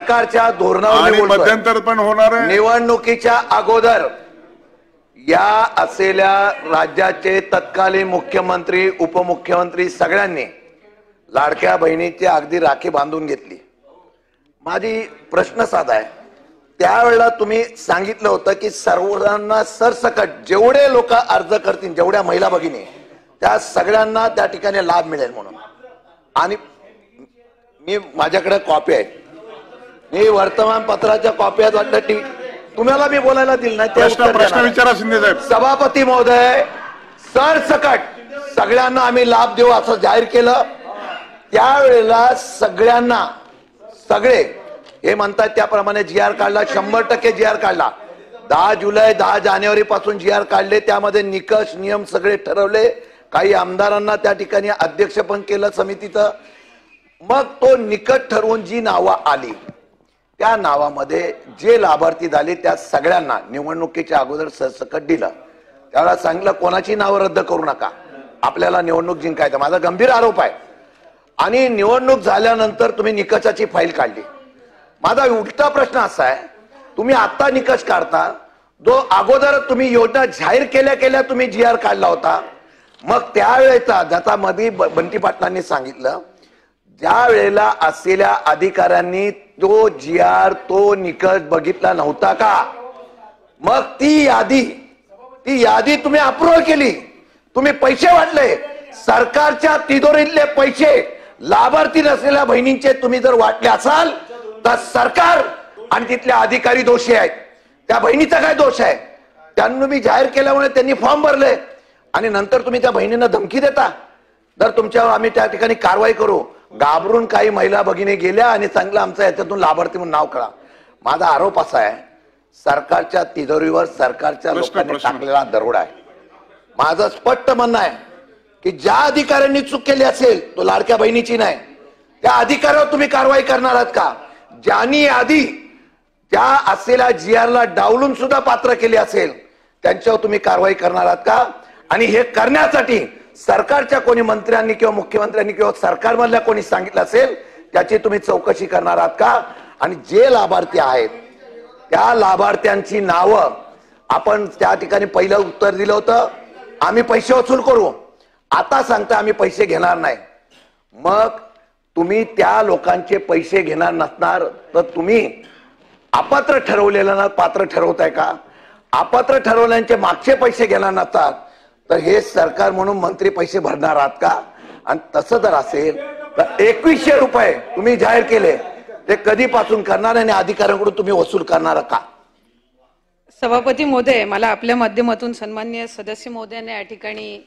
सरकारच्या धोरणावर मध्यंतर पण होणार आहे। निवडणुकीच्या अगोदर या असलेल्या राज्याचे तत्कालीन मुख्यमंत्री उपमुख्यमंत्री सगळ्यांनी लाडक्या बहिणीची अगदी राखी बांधून घेतली। माझी प्रश्न साधा आहे, त्यावेळेला तुम्ही सांगितलं होतं की सर्वांना सरसकट जेवढे लोक अर्ज करतील, जेवढ्या महिला भगिनी त्या सगळ्यांना त्या ठिकाणी लाभ मिळेल म्हणून। आणि मी माझ्याकडे कॉपी आहे, मी वर्तमानपत्राच्या कॉपी आहेत, वाटतं तुम्हाला मी बोलायला दिलं नाही। प्रश्न विचारा शिंदे साहेब। सभापती महोदय, सरसकट सगळ्यांना आम्ही लाभ देऊ असं जाहीर केलं। त्यावेळेला सगळ्यांना सगळे हे म्हणतात त्याप्रमाणे जीआर काढला, 100% जीआर काढला। 10 जुलै 10 जानेवारी पासून जीआर काढले, त्यामध्ये निकष नियम सगळे ठरवले। काही आमदारांना त्या ठिकाणी अध्यक्ष पण केलं समितीचं। मग तो निकष ठरवून जी नावं आली त्या नावामध्ये जे लाभार्थी झाले त्या सगळ्यांना निवडणुकीच्या अगोदर सरसकट दिलं। त्याला सांगितलं कोणाची नावं रद्द करू नका, आपल्याला निवडणूक जिंकायचं। माझा गंभीर आरोप आहे। आणि निवडणूक झाल्यानंतर तुम्ही निकषाची फाईल काढली। माझा उलटा प्रश्न असा आहे, तुम्ही आता निकष काढता, जो अगोदर तुम्ही योजना जाहीर केल्या केल्या तुम्ही जीआर काढला होता। मग त्यावेळेचा ज्याचा मध्ये बंटी पाटलांनी सांगितलं, ज्या वेळेला असलेल्या अधिकाऱ्यांनी तो जीआर तो निकष बघितला नव्हता का? मग ती यादी तुम्ही अप्रूव्ह केली, तुम्ही पैसे वाटले, सरकारच्या तिजोरीतले पैसे लाभार्थी नसलेल्या बहिणींचे तुम्ही जर वाटले असाल तर सरकार आणि तिथले अधिकारी दोषी आहेत। त्या बहिणीचा काय दोष आहे? त्यांनी मी जाहीर केल्यामुळे त्यांनी फॉर्म भरले आणि नंतर तुम्ही त्या बहिणींना धमकी देता, तर तुमच्यावर आम्ही त्या ठिकाणी कारवाई करू। घाबरून काही महिला भगिनी गेल्या आणि चांगलं आमचं याच्यातून लाभार्थी म्हणून नाव कळा। माझा आरोप असा आहे, सरकारच्या तिजोरीवर सरकारच्या लोकांनी टाकलेला दरोडा आहे। माझं स्पष्ट म्हणणं आहे की ज्या अधिकाऱ्यांनी चूक केली असेल, तो लाडक्या बहिणीची नाही, त्या अधिकाऱ्यावर तुम्ही कारवाई करणार आहात का? ज्यांनी आधी त्या असलेल्या जीआरला डावलून सुद्धा पात्र केली असेल त्यांच्यावर तुम्ही कारवाई करणार आहात का? आणि हे करण्यासाठी सरकारच्या कोणी मंत्र्यांनी किंवा मुख्यमंत्र्यांनी किंवा सरकारमधल्या कोणी सांगितलं असेल त्याची तुम्ही चौकशी करणार आहात का? आणि जे लाभार्थी आहेत त्या लाभार्थ्यांची नावं आपण त्या ठिकाणी पहिलं उत्तर दिलं होतं, आम्ही पैसे वसूल करू, आता सांगता आम्ही पैसे घेणार नाही। मग तुम्ही त्या लोकांचे पैसे घेणार नसणार तर तुम्ही अपात्र ठरवलेल्यांना पात्र ठरवताय का? अपात्र ठरवल्यांचे मागचे पैसे घेणार नसतात तर हे सरकार म्हणून मंत्री पैसे भरणार आहात का? आणि तसं जर असेल तर 2100 रुपये तुम्ही जाहीर केले, ते कधीपासून करणार आणि अधिकाऱ्यांकडून तुम्ही वसूल करणार का? सभापती महोदय, मला आपल्या माध्यमातून सन्माननीय सदस्य महोदयांना या ठिकाणी